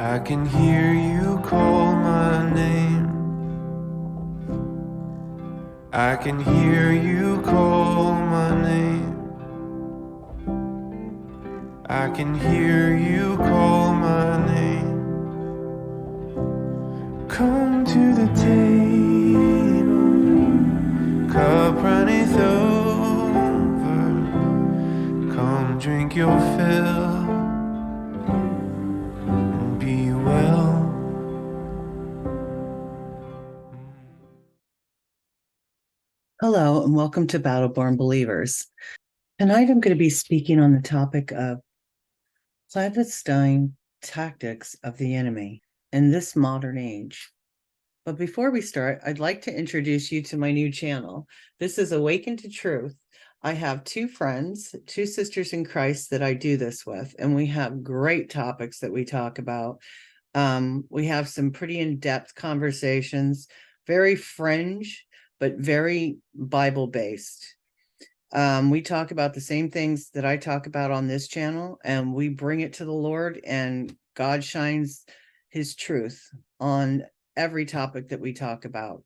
I can hear you call my name. I can hear you call my name. I can hear you call my name. Come to the table, cup runneth over. Come drink your fill and be well. Hello, and welcome to Battleborn Believers. Tonight I'm going to be speaking on the topic of clandestine tactics of the enemy in this modern age. But before we start, I'd like to introduce you to my new channel. This is Awaken to Truth. I have two friends, two sisters in Christ that I do this with, and we have great topics that we talk about. We have some pretty in-depth conversations, very fringe, but very Bible-based. We talk about the same things that I talk about on this channel, and we bring it to the Lord, and God shines his truth on every topic that we talk about.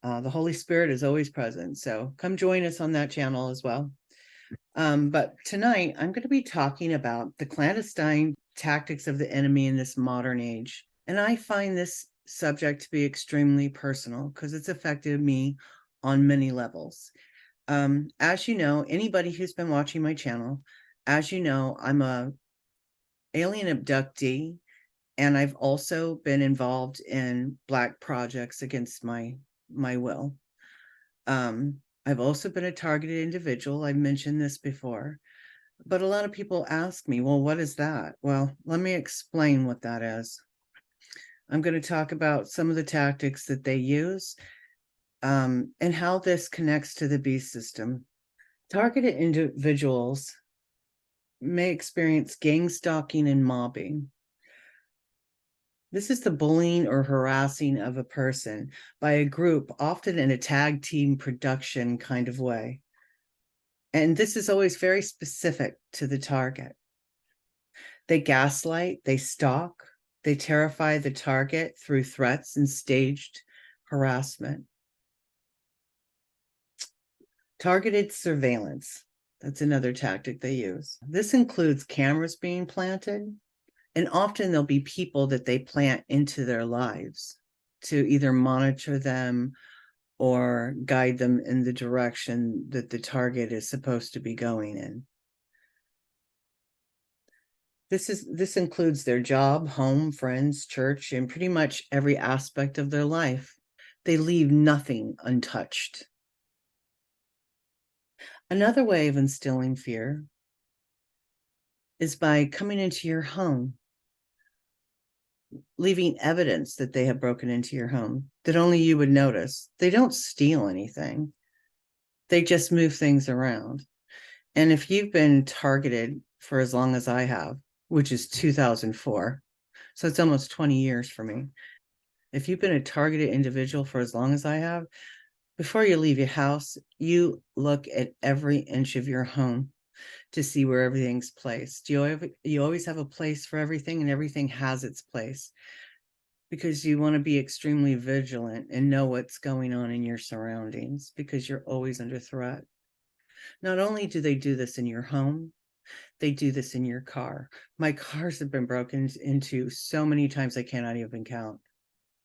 The Holy Spirit is always present, so come join us on that channel as well. But tonight, I'm going to be talking about the clandestine tactics of the enemy in this modern age. And I find this subject to be extremely personal because it's affected me on many levels. As you know, anybody who's been watching my channel, as you know, I'm a alien abductee, and I've also been involved in Black projects against my will. I've also been a targeted individual. I've mentioned this before, but a lot of people ask me, well, what is that? Well, let me explain what that is. I'm going to talk about some of the tactics that they use, and how this connects to the beast system. Targeted individuals may experience gang stalking and mobbing. This is the bullying or harassing of a person by a group, often in a tag team production kind of way. And this is always very specific to the target. They gaslight, they stalk, they terrify the target through threats and staged harassment. Targeted surveillance. That's another tactic they use. This includes cameras being planted, and often there'll be people that they plant into their lives to either monitor them or guide them in the direction that the target is supposed to be going in. This includes their job, home, friends, church, and pretty much every aspect of their life. They leave nothing untouched. Another way of instilling fear is by coming into your home, leaving evidence that they have broken into your home that only you would notice. They don't steal anything. They just move things around. And if you've been targeted for as long as I have, which is 2004, so it's almost 20 years for me. If you've been a targeted individual for as long as I have, before you leave your house, you look at every inch of your home to see where everything's placed. You always have a place for everything, and everything has its place, because you want to be extremely vigilant and know what's going on in your surroundings, because you're always under threat. Not only do they do this in your home, they do this in your car. My cars have been broken into so many times I cannot even count.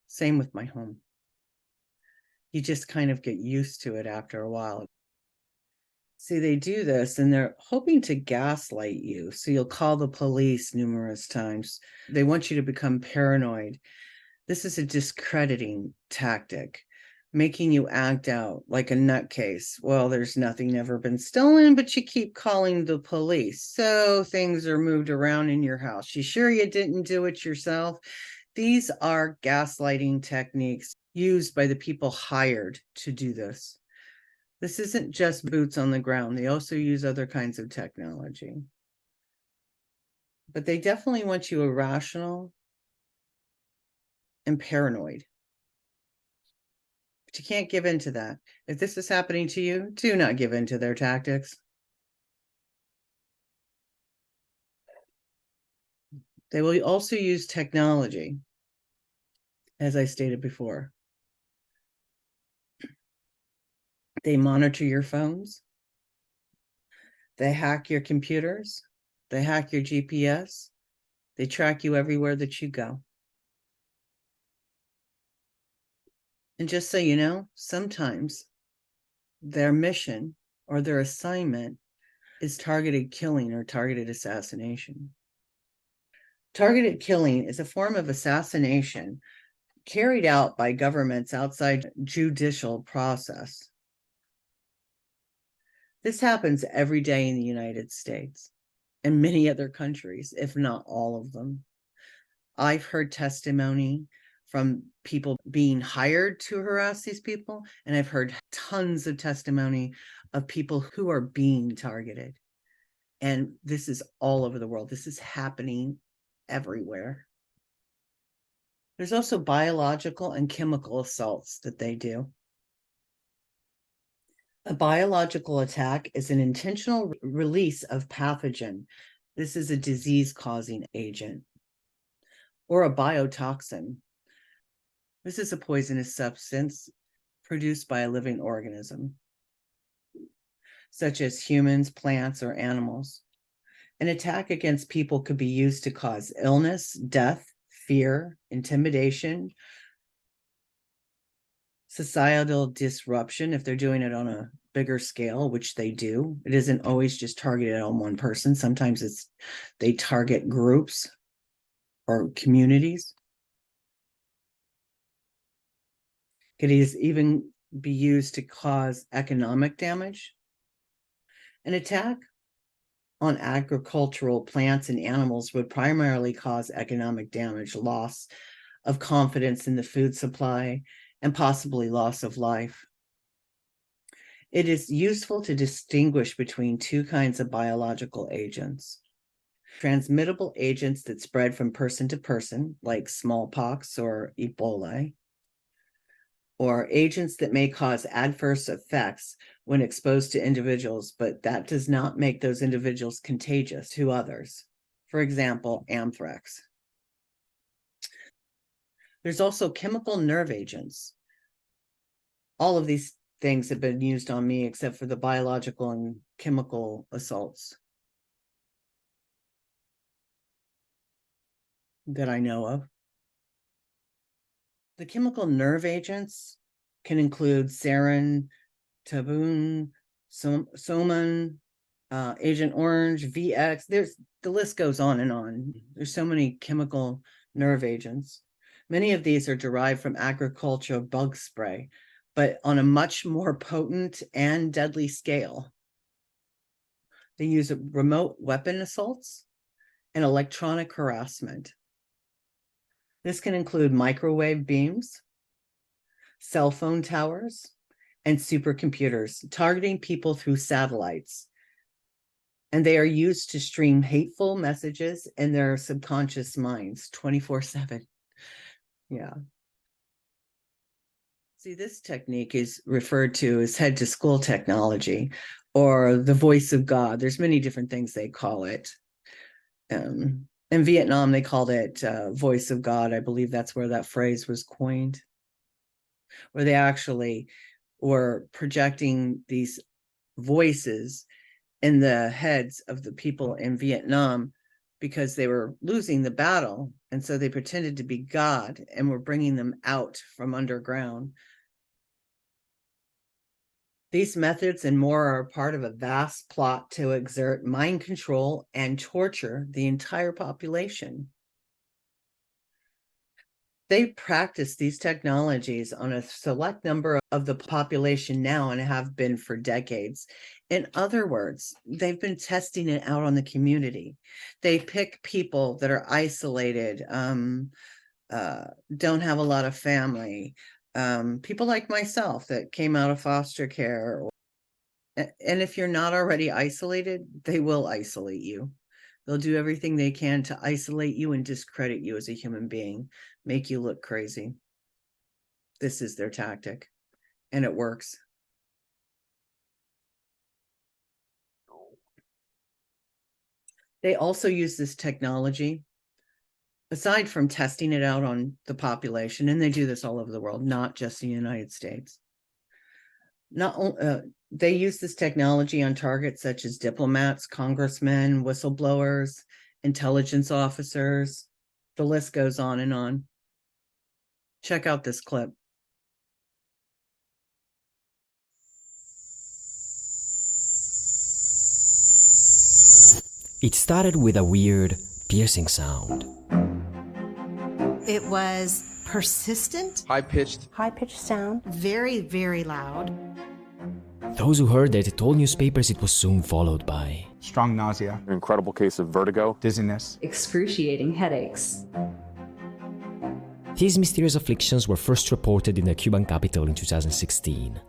Same with my home. You just kind of get used to it after a while. See, they do this and they're hoping to gaslight you. So you'll call the police numerous times. They want you to become paranoid. This is a discrediting tactic, making you act out like a nutcase. Well, there's nothing ever been stolen, but you keep calling the police. So things are moved around in your house. You sure you didn't do it yourself? These are gaslighting techniques used by the people hired to do this. This isn't just boots on the ground. They also use other kinds of technology. But they definitely want you irrational and paranoid. But you can't give in to that. If this is happening to you, do not give in to their tactics. They will also use technology, as I stated before. They monitor your phones. They hack your computers. They hack your GPS. They track you everywhere that you go. And just so you know, sometimes their mission or their assignment is targeted killing or targeted assassination. Targeted killing is a form of assassination carried out by governments outside judicial process. This happens every day in the United States and many other countries, if not all of them. I've heard testimony from people being hired to harass these people, and I've heard tons of testimony of people who are being targeted. And this is all over the world. This is happening everywhere. There's also biological and chemical assaults that they do. A biological attack is an intentional release of pathogen. This is a disease-causing agent. Or a biotoxin. This is a poisonous substance produced by a living organism, such as humans, plants, or animals. An attack against people could be used to cause illness, death, fear, intimidation, societal disruption if they're doing it on a bigger scale, which they do. It isn't always just targeted on one person. Sometimes they target groups or communities. Could even be used to cause economic damage. An attack on agricultural plants and animals would primarily cause economic damage, loss of confidence in the food supply, and possibly loss of life. It is useful to distinguish between two kinds of biological agents. Transmittable agents that spread from person to person, like smallpox or Ebola, or agents that may cause adverse effects when exposed to individuals, but that does not make those individuals contagious to others. For example, anthrax. There's also chemical nerve agents. All of these things have been used on me except for the biological and chemical assaults that I know of. The chemical nerve agents can include sarin, tabun, soman, Agent Orange, VX. The list goes on and on. There's so many chemical nerve agents. Many of these are derived from agricultural bug spray, but on a much more potent and deadly scale. They use remote weapon assaults and electronic harassment. This can include microwave beams, cell phone towers, and supercomputers, targeting people through satellites. And they are used to stream hateful messages in their subconscious minds 24/7. Yeah. See, this technique is referred to as head to school technology or the voice of God. There's many different things they call it. In Vietnam, they called it voice of God. I believe that's where that phrase was coined, where they actually were projecting these voices in the heads of the people in Vietnam because they were losing the battle. And so they pretended to be God and were bringing them out from underground. These methods and more are part of a vast plot to exert mind control and torture the entire population. They practice these technologies on a select number of the population now and have been for decades. In other words, they've been testing it out on the community. They pick people that are isolated, don't have a lot of family, people like myself that came out of foster care. And if you're not already isolated, they will isolate you. They'll do everything they can to isolate you and discredit you as a human being, make you look crazy. This is their tactic, and it works. They also use this technology aside from testing it out on the population, and they do this all over the world, not just the United States. They use this technology on targets such as diplomats, congressmen, whistleblowers, intelligence officers. The list goes on and on. Check out this clip. It started with a weird, piercing sound. It was persistent, high-pitched sound, very, very loud. Those who heard it told newspapers it was soon followed by strong nausea, an incredible case of vertigo, dizziness, excruciating headaches. These mysterious afflictions were first reported in the Cuban capital in 2016,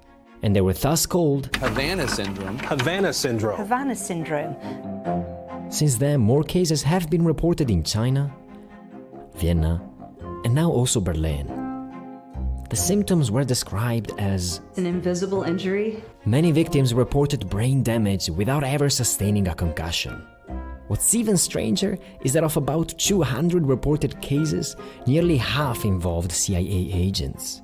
and they were thus called Havana syndrome. Havana syndrome. Since then, more cases have been reported in China, Vienna, and now also Berlin. The symptoms were described as An invisible injury. many victims reported brain damage without ever sustaining a concussion. What's even stranger is that of about 200 reported cases, nearly half involved CIA agents.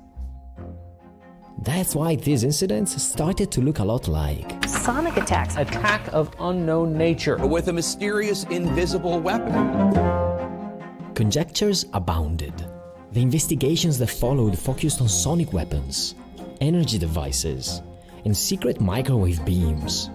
That's why these incidents started to look a lot like Sonic attacks. Attack of unknown nature with a mysterious invisible weapon. Conjectures abounded. The investigations that followed focused on sonic weapons, energy devices, and secret microwave beams.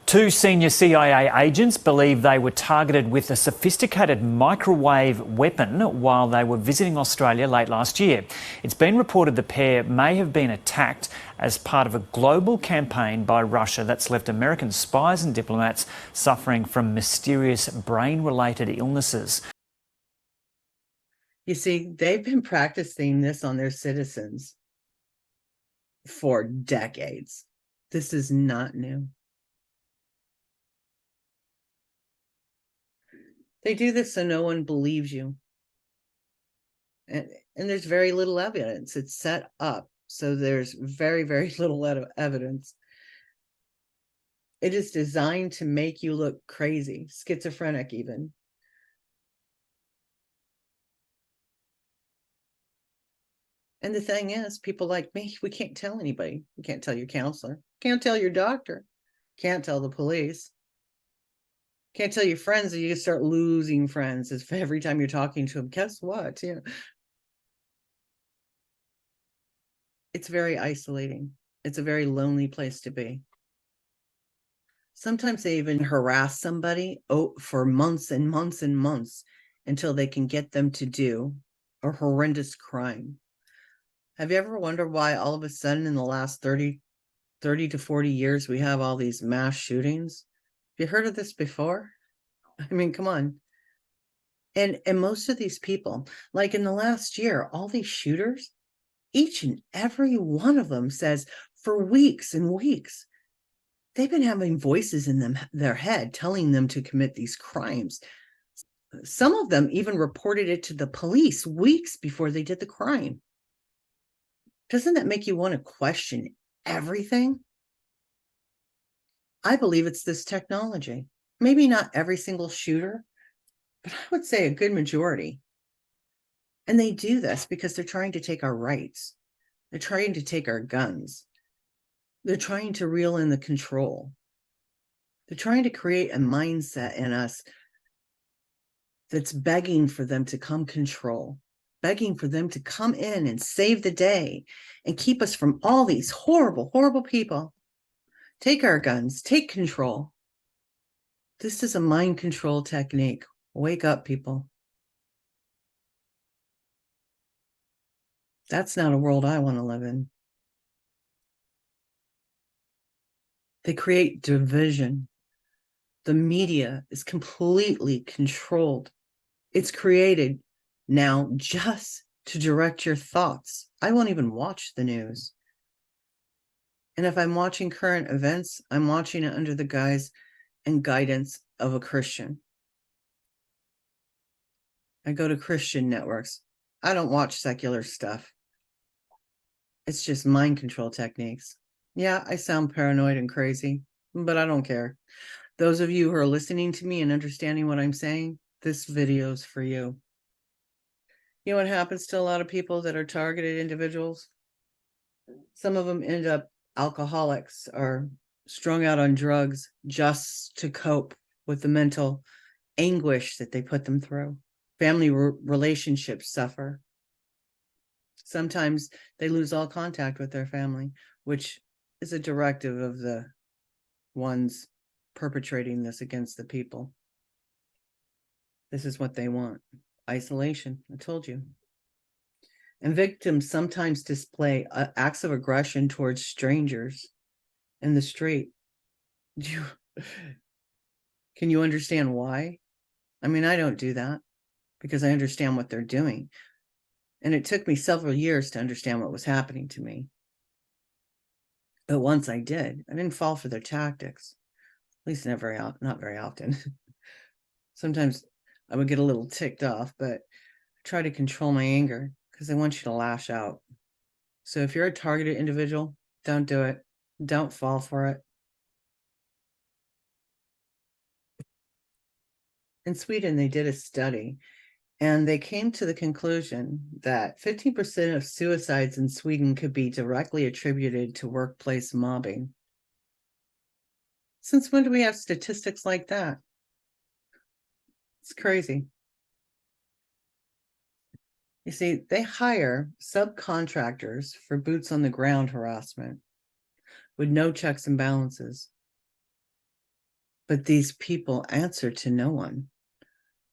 Two senior CIA agents believe they were targeted with a sophisticated microwave weapon while they were visiting Australia late last year. It's been reported the pair may have been attacked as part of a global campaign by Russia that's left American spies and diplomats suffering from mysterious brain-related illnesses. You see, they've been practicing this on their citizens for decades. This is not new. They do this so no one believes you. And there's very little evidence. It's set up, so there's very, very little evidence. It is designed to make you look crazy, schizophrenic even. And the thing is, people like me, we can't tell anybody. We can't tell your counselor. Can't tell your doctor. Can't tell the police. Can't tell your friends, and you start losing friends if every time you're talking to them. Guess what? You know, it's very isolating. It's a very lonely place to be. Sometimes they even harass somebody for months and months and months until they can get them to do a horrendous crime. Have you ever wondered why all of a sudden in the last 30 to 40 years we have all these mass shootings? Have you heard of this before? I mean, come on. And most of these people, like in the last year, all these shooters, each and every one of them says for weeks and weeks, they've been having voices in their head telling them to commit these crimes. Some of them even reported it to the police weeks before they did the crime. Doesn't that make you want to question everything? I believe it's this technology. Maybe not every single shooter, but I would say a good majority. And they do this because they're trying to take our rights. They're trying to take our guns. They're trying to reel in the control. They're trying to create a mindset in us that's begging for them to come control, begging for them to come in and save the day and keep us from all these horrible, horrible people. Take our guns, take control. This is a mind control technique. Wake up, people. That's not a world I want to live in. They create division. The media is completely controlled. It's created now just to direct your thoughts. I won't even watch the news. And if I'm watching current events, I'm watching it under the guise and guidance of a Christian. I go to Christian networks. I don't watch secular stuff. It's just mind control techniques. Yeah, I sound paranoid and crazy, but I don't care. Those of you who are listening to me and understanding what I'm saying, this video is for you. You know what happens to a lot of people that are targeted individuals? Some of them end up alcoholics or strung out on drugs just to cope with the mental anguish that they put them through. Family relationships suffer. Sometimes they lose all contact with their family, which is a directive of the ones perpetrating this against the people. This is what they want. Isolation, I told you. And victims sometimes display acts of aggression towards strangers in the street. Can you understand why? I mean, I don't do that because I understand what they're doing. And it took me several years to understand what was happening to me. But once I did, I didn't fall for their tactics. At least not very often. Sometimes I would get a little ticked off, but I try to control my anger because I want you to lash out. So if you're a targeted individual, don't do it. Don't fall for it. In Sweden, they did a study and they came to the conclusion that 15% of suicides in Sweden could be directly attributed to workplace mobbing. Since when do we have statistics like that? It's crazy. You see, they hire subcontractors for boots on the ground harassment with no checks and balances. But these people answer to no one.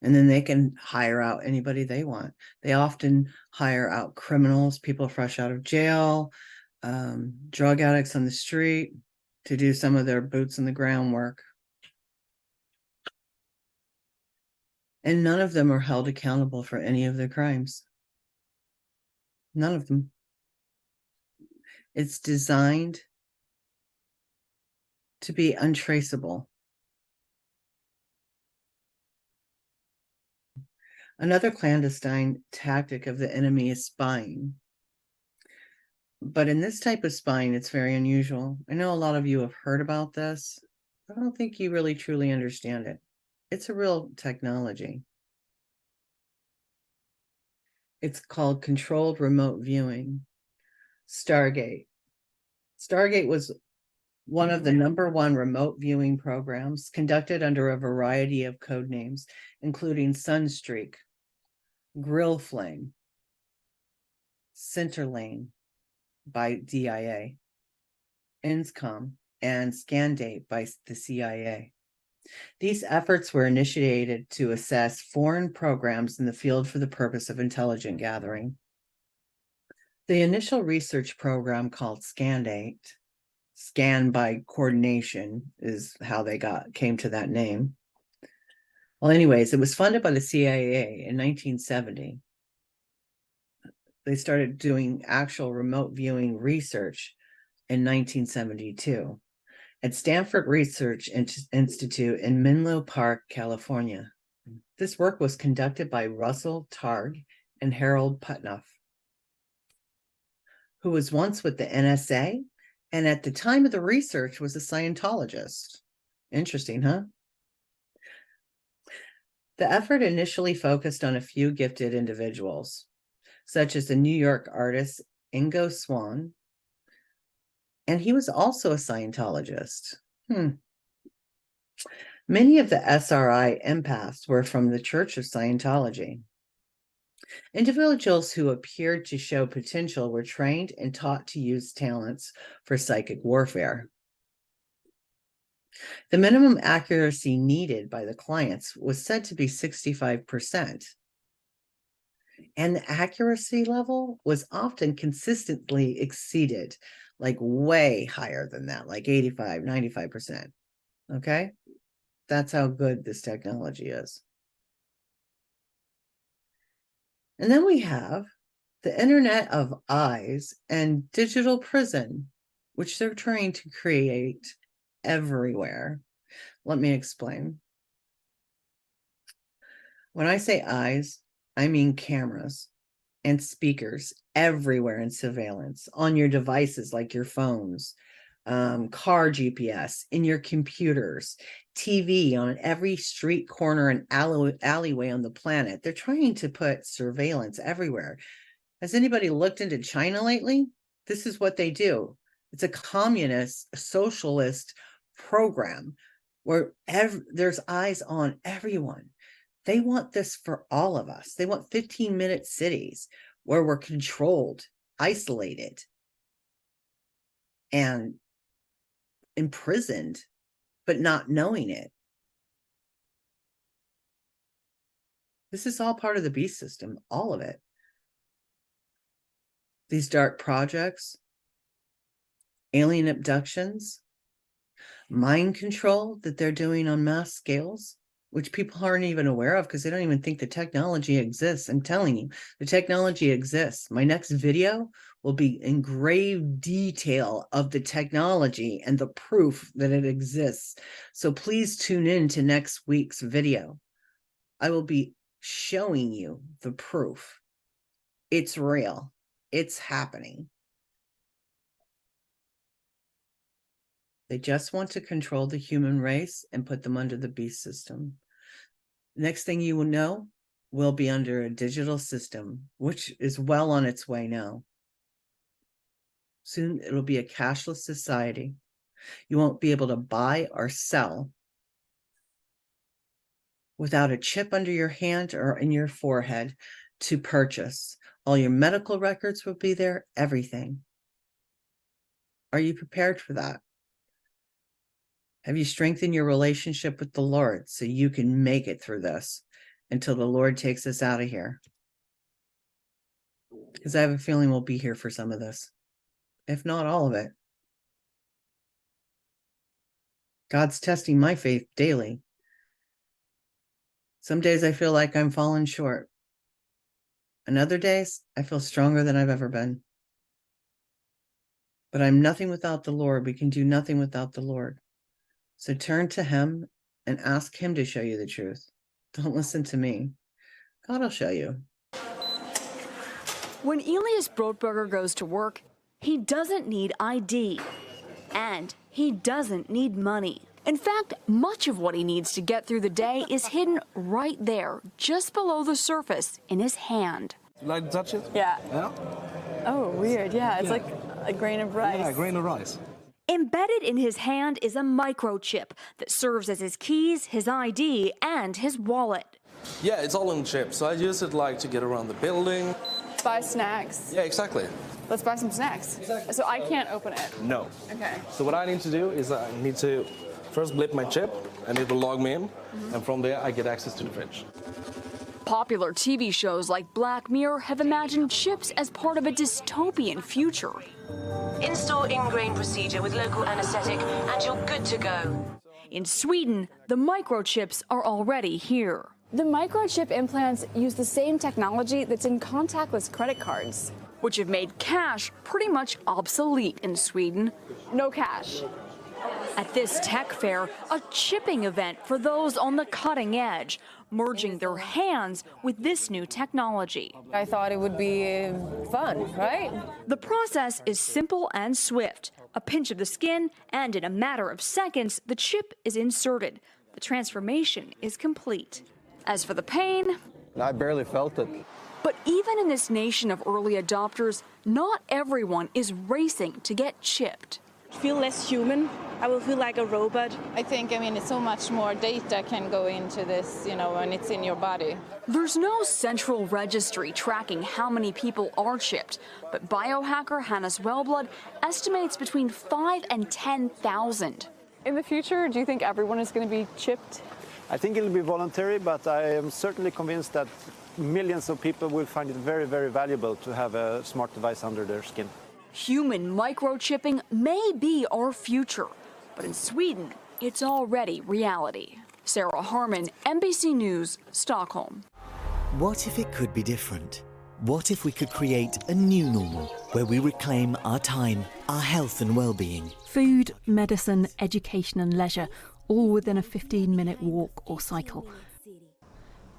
And then they can hire out anybody they want. They often hire out criminals, people fresh out of jail, drug addicts on the street to do some of their boots on the ground work. And none of them are held accountable for any of their crimes. None of them. It's designed to be untraceable. Another clandestine tactic of the enemy is spying. But in this type of spying, it's very unusual. I know a lot of you have heard about this, but I don't think you really truly understand it. It's a real technology. It's called controlled remote viewing. Stargate. Stargate was one of the #1 remote viewing programs conducted under a variety of code names, including Sunstreak, Grill Flame, Centerlane by DIA, INSCOM, and Scandate by the CIA. These efforts were initiated to assess foreign programs in the field for the purpose of intelligence gathering. The initial research program called Scandate, Scan by Coordination is how they came to that name. Well, anyways, it was funded by the CIA in 1970. They started doing actual remote viewing research in 1972 at Stanford Research Institute in Menlo Park, California. This work was conducted by Russell Targ and Harold Putnoff, who was once with the NSA and at the time of the research was a Scientologist. Interesting, huh? The effort initially focused on a few gifted individuals, such as the New York artist Ingo Swann, and he was also a Scientologist. Many of the SRI empaths were from the Church of Scientology. Individuals who appeared to show potential were trained and taught to use talents for psychic warfare. The minimum accuracy needed by the clients was said to be 65%. And the accuracy level was often consistently exceeded, like way higher than that, like 85, 95%. Okay? That's how good this technology is. And then we have the Internet of Eyes and digital prison, which they're trying to create everywhere. Let me explain. When I say eyes, I mean cameras and speakers everywhere in surveillance on your devices like your phones, car GPS, in your computers, TV on every street corner and alleyway on the planet. They're trying to put surveillance everywhere. Has anybody looked into China lately? This is what they do. It's a communist, socialist program where there's eyes on everyone. They want this for all of us. They want 15-minute cities where we're controlled, isolated, and imprisoned, but not knowing it. This is all part of the beast system, all of it. These dark projects, alien abductions, mind control that they're doing on mass scales, which people aren't even aware of because they don't even think the technology exists. I'm telling you, the technology exists. My next video will be in grave detail of the technology and the proof that it exists. So please tune in to next week's video. I will be showing you the proof. It's real. It's happening. They just want to control the human race and put them under the beast system. Next thing you will know, we'll be under a digital system, which is well on its way now. Soon it'll be a cashless society. You won't be able to buy or sell without a chip under your hand or in your forehead to purchase. All your medical records will be there, everything. Are you prepared for that? Have you strengthened your relationship with the Lord so you can make it through this until the Lord takes us out of here? Because I have a feeling we'll be here for some of this, if not all of it. God's testing my faith daily. Some days I feel like I'm falling short. And other days I feel stronger than I've ever been. But I'm nothing without the Lord. We can do nothing without the Lord. So turn to him and ask him to show you the truth. Don't listen to me. God will show you. When Elias Brotberger goes to work, he doesn't need ID. And he doesn't need money. In fact, much of what he needs to get through the day is hidden right there, just below the surface, in his hand. You like to touch it? Yeah. Yeah? Oh, weird. Yeah, it's like a grain of rice. Yeah, a grain of rice. Embedded in his hand is a microchip that serves as his keys, his ID, and his wallet. Yeah, it's all in chip, so I use it like to get around the building. Buy snacks. Yeah, exactly. Let's buy some snacks. Exactly. So I can't open it. No. Okay. So what I need to do is I need to first blip my chip, and it will log me in, and from there I get access to the fridge. Popular TV shows like Black Mirror have imagined chips as part of a dystopian future. Install ingrain procedure with local anesthetic and you're good to go. In Sweden, the microchips are already here. The microchip implants use the same technology that's in contactless credit cards, which have made cash pretty much obsolete in Sweden. No cash. At this tech fair, a chipping event for those on the cutting edge, merging their hands with this new technology. I thought it would be fun, right? The process is simple and swift. A pinch of the skin, and in a matter of seconds, the chip is inserted. The transformation is complete. As for the pain, I barely felt it. But even in this nation of early adopters, not everyone is racing to get chipped. Feel less human. I will feel like a robot. I think, it's so much more data can go into this, when it's in your body. There's no central registry tracking how many people are chipped, but biohacker Hannes Wellblood estimates between 5,000 and 10,000. In the future, do you think everyone is going to be chipped? I think it'll be voluntary, but I am certainly convinced that millions of people will find it very, very valuable to have a smart device under their skin. Human microchipping may be our future, but in Sweden, it's already reality. Sarah Harmon, NBC News, Stockholm. What if it could be different? What if we could create a new normal where we reclaim our time, our health and well-being? Food, medicine, education and leisure, all within a 15-minute walk or cycle.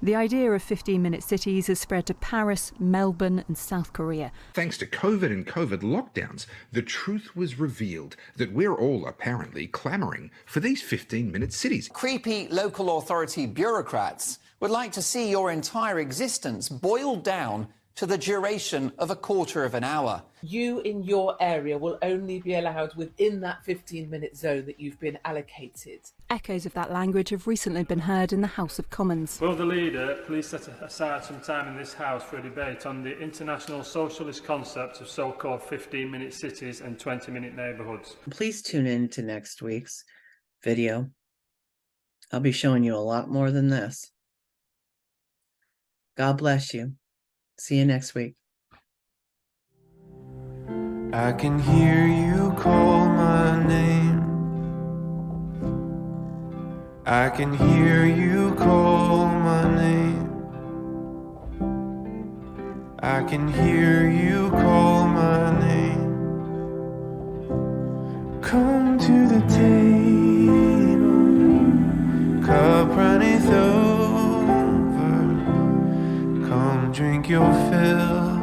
The idea of 15-minute cities has spread to Paris, Melbourne and South Korea. Thanks to COVID and COVID lockdowns, the truth was revealed that we're all apparently clamouring for these 15-minute cities. Creepy local authority bureaucrats would like to see your entire existence boiled down to the duration of a quarter of an hour. You in your area will only be allowed within that 15-minute zone that you've been allocated. Echoes of that language have recently been heard in the House of Commons. Will the leader please set aside some time in this House for a debate on the international socialist concept of so-called 15-minute cities and 20-minute neighbourhoods? Please tune in to next week's video. I'll be showing you a lot more than this. God bless you. See you next week. I can hear you call my name. I can hear you call my name. I can hear you call my name. Come to the table, cup runneth over. Come drink your fill.